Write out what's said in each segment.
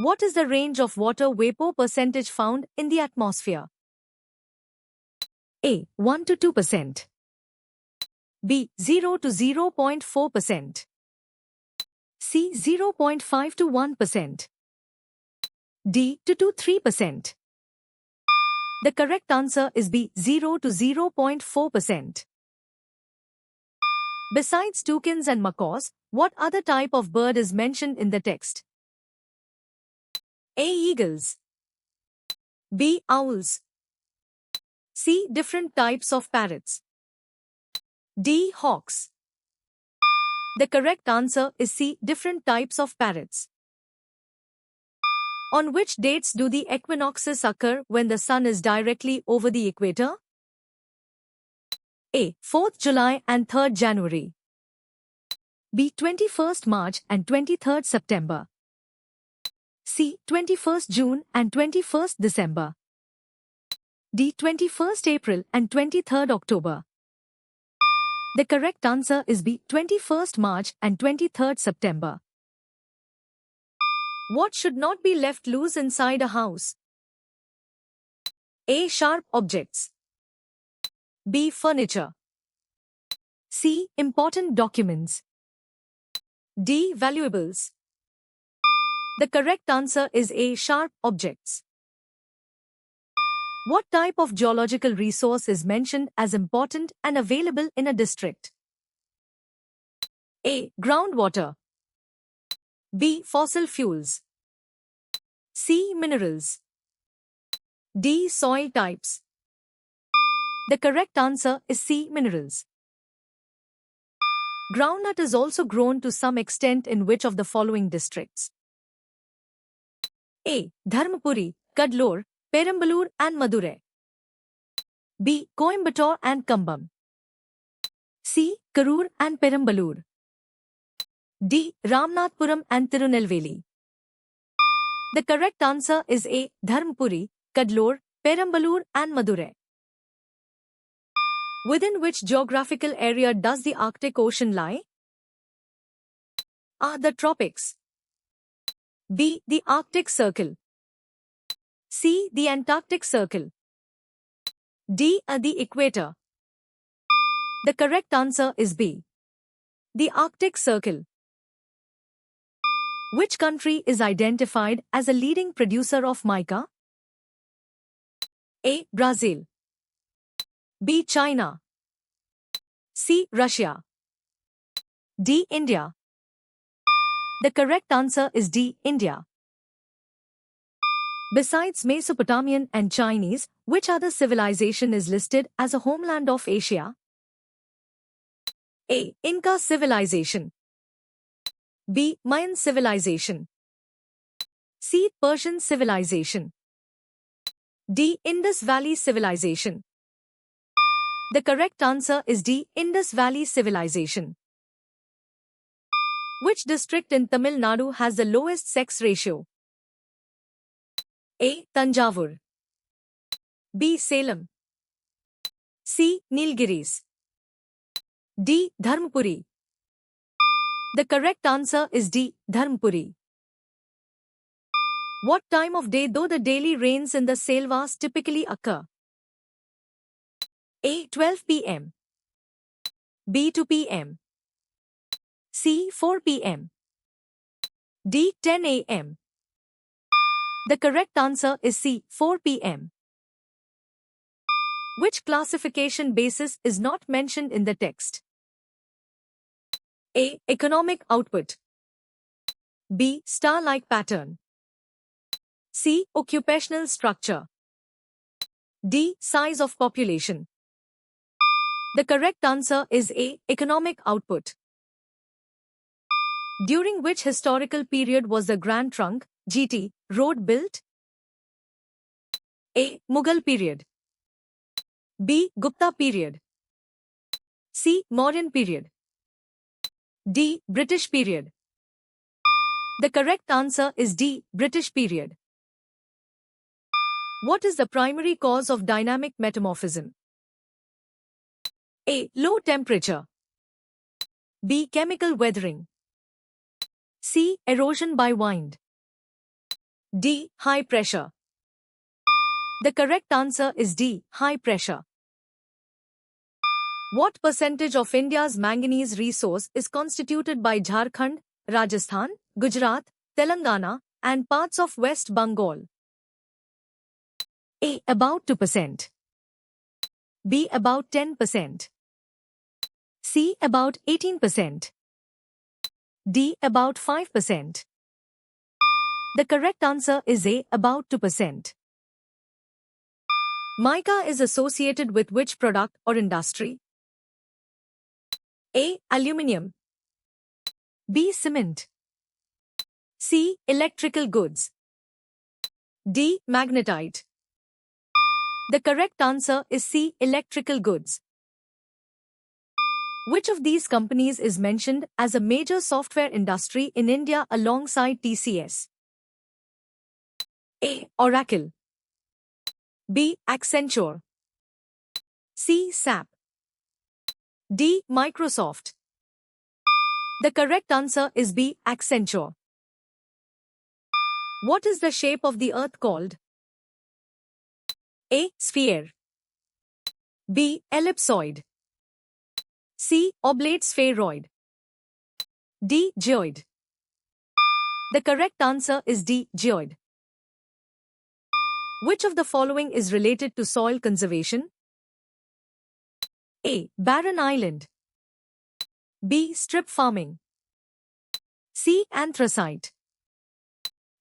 What is the range of water vapor percentage found in the atmosphere? A. 1 to 2%. B. 0 to 0.4%. C. 0.5 to 1%. D. 2 to 3%. The correct answer is B. 0 to 0.4%. Besides toucans and macaws, what other type of bird is mentioned in the text? A. Eagles. B. Owls. C. Different types of parrots. D. Hawks. The correct answer is C. Different types of parrots. On which dates do the equinoxes occur when the sun is directly over the equator? A. 4th July and 3rd January. B. 21st March and 23rd September. C. 21st June and 21st December. D. 21st April and 23rd October. The correct answer is B. 21st March and 23rd September. What should not be left loose inside a house? A. Sharp objects. B. Furniture. C. Important documents. D. Valuables. The correct answer is A. Sharp objects. What type of geological resource is mentioned as important and available in a district? A. Groundwater. B. Fossil fuels. C. Minerals. D. Soil types. The correct answer is C. Minerals. Groundnut is also grown to some extent in which of the following districts? A. Dharmapuri, Kadlur, Perambalur and Madurai. B. Coimbatore and Kambam. C. Karur and Perambalur. D. Ramnathpuram and Tirunelveli. The correct answer is A. Dharmapuri, Kadlur, Perambalur and Madurai. Within which geographical area does the Arctic Ocean lie? A. The tropics. B. The Arctic Circle. C. The Antarctic Circle. D. The equator. The correct answer is B. The Arctic Circle. Which country is identified as a leading producer of mica? A. Brazil. B. China. C. Russia. D. India. The correct answer is D. India. Besides Mesopotamian and Chinese, which other civilization is listed as a homeland of Asia? A. Inca civilization. B. Mayan civilization. C. Persian civilization. D. Indus Valley civilization. The correct answer is D. Indus Valley civilization. Which district in Tamil Nadu has the lowest sex ratio? A. Tanjavur. B. Salem. C. Nilgiris. D. Dharmapuri. The correct answer is D. Dharmapuri. What time of day do the daily rains in the Selvas typically occur? A. 12 p.m. B. 2 p.m. C. 4 p.m. D. 10 a.m. The correct answer is C. 4 p.m. Which classification basis is not mentioned in the text? A. Economic output. B. Star-like pattern. C. Occupational structure. D. Size of population. The correct answer is A. Economic output. During which historical period was the Grand Trunk, GT, road built? A. Mughal period. B. Gupta period. C. Mauryan period. D. British period. The correct answer is D. British period. What is the primary cause of dynamic metamorphism? A. Low temperature. B. Chemical weathering. C. Erosion by wind. D. High pressure. The correct answer is D. High pressure. What percentage of India's manganese resource is constituted by Jharkhand, Rajasthan, Gujarat, Telangana, and parts of West Bengal? A. About 2%. B. About 10%. C. About 18%. D. About 5%. The correct answer is A. About 2%. Mica is associated with which product or industry? A. Aluminium. B. Cement. C. Electrical goods. D. Magnetite. The correct answer is C. Electrical goods. Which of these companies is mentioned as a major software industry in India alongside TCS? A. Oracle. B. Accenture. C. SAP. D. Microsoft. The correct answer is B. Accenture. What is the shape of the Earth called? A. Sphere. B. Ellipsoid. C. Oblate spheroid. D. Geoid. The correct answer is D. Geoid. Which of the following is related to soil conservation? A. Barren island. B. Strip farming. C. Anthracite.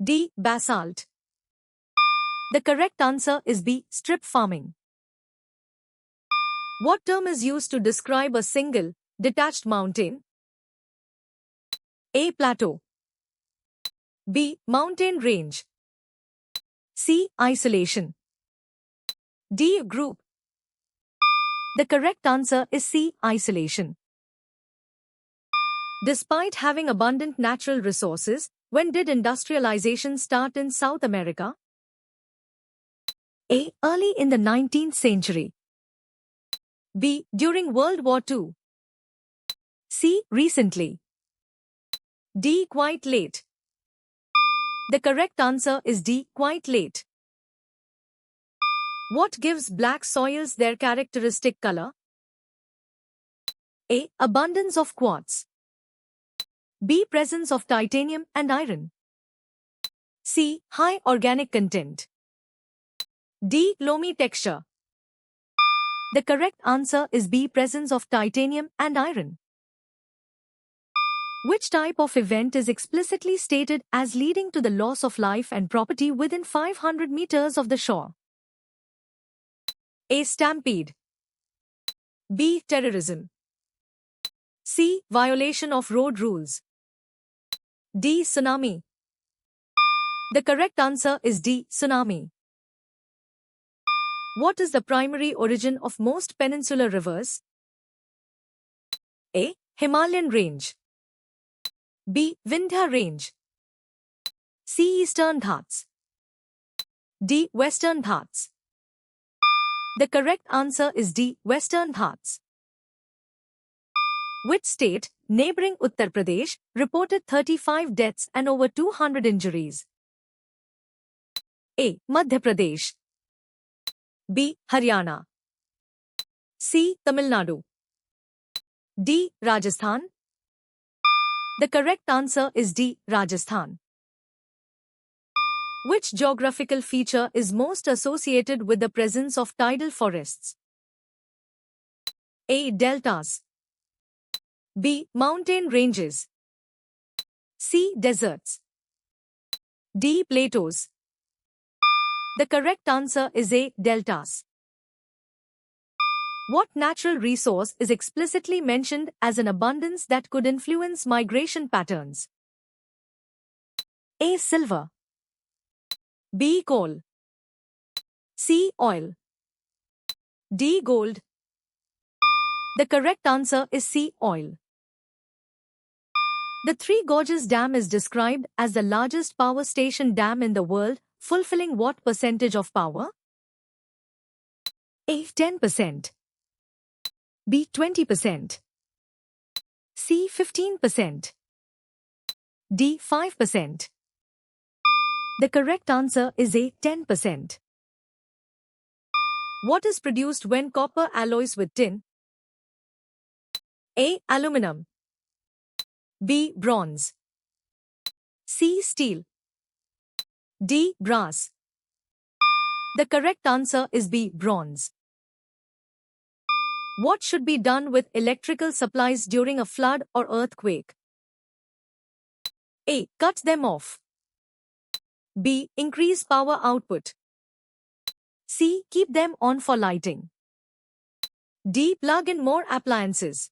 D. Basalt. The correct answer is B. Strip farming. What term is used to describe a single, detached mountain? A. Plateau. B. Mountain range. C. Isolation. D. Group. The correct answer is C. Isolation. Despite having abundant natural resources, when did industrialization start in South America? A. Early in the 19th century. B. During World War II. C. Recently. D. Quite late. The correct answer is D. Quite late. What gives black soils their characteristic color? A. Abundance of quartz. B. Presence of titanium and iron. C. High organic content. D. Loamy texture. The correct answer is B. Presence of titanium and iron. Which type of event is explicitly stated as leading to the loss of life and property within 500 meters of the shore? A. Stampede. B. Terrorism. C. Violation of road rules. D. Tsunami. The correct answer is D. Tsunami. What is the primary origin of most peninsular rivers? A. Himalayan range. B. Vindhya range. C. Eastern Ghats. D. Western Ghats. The correct answer is D. Western Ghats. Which state, neighboring Uttar Pradesh, reported 35 deaths and over 200 injuries? A. Madhya Pradesh. B. Haryana. C. Tamil Nadu. D. Rajasthan. The correct answer is D. Rajasthan. Which geographical feature is most associated with the presence of tidal forests? A. Deltas. B. Mountain ranges. C. Deserts. D. Plateaus. The correct answer is A. Deltas. What natural resource is explicitly mentioned as an abundance that could influence migration patterns? A. Silver. B. Coal. C. Oil. D. Gold. The correct answer is C. Oil. The Three Gorges Dam is described as the largest power station dam in the world, fulfilling what percentage of power? A. 10%. B. 20%. C. 15%. D. 5%. The correct answer is A. 10%. What is produced when copper alloys with tin? A. Aluminum. B. Bronze. C. Steel. D. Brass. The correct answer is B. Bronze. What should be done with electrical supplies during a flood or earthquake? A. Cut them off. B. Increase power output. C. Keep them on for lighting. D. Plug in more appliances.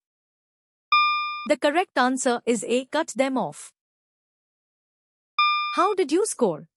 The correct answer is A. Cut them off. How did you score?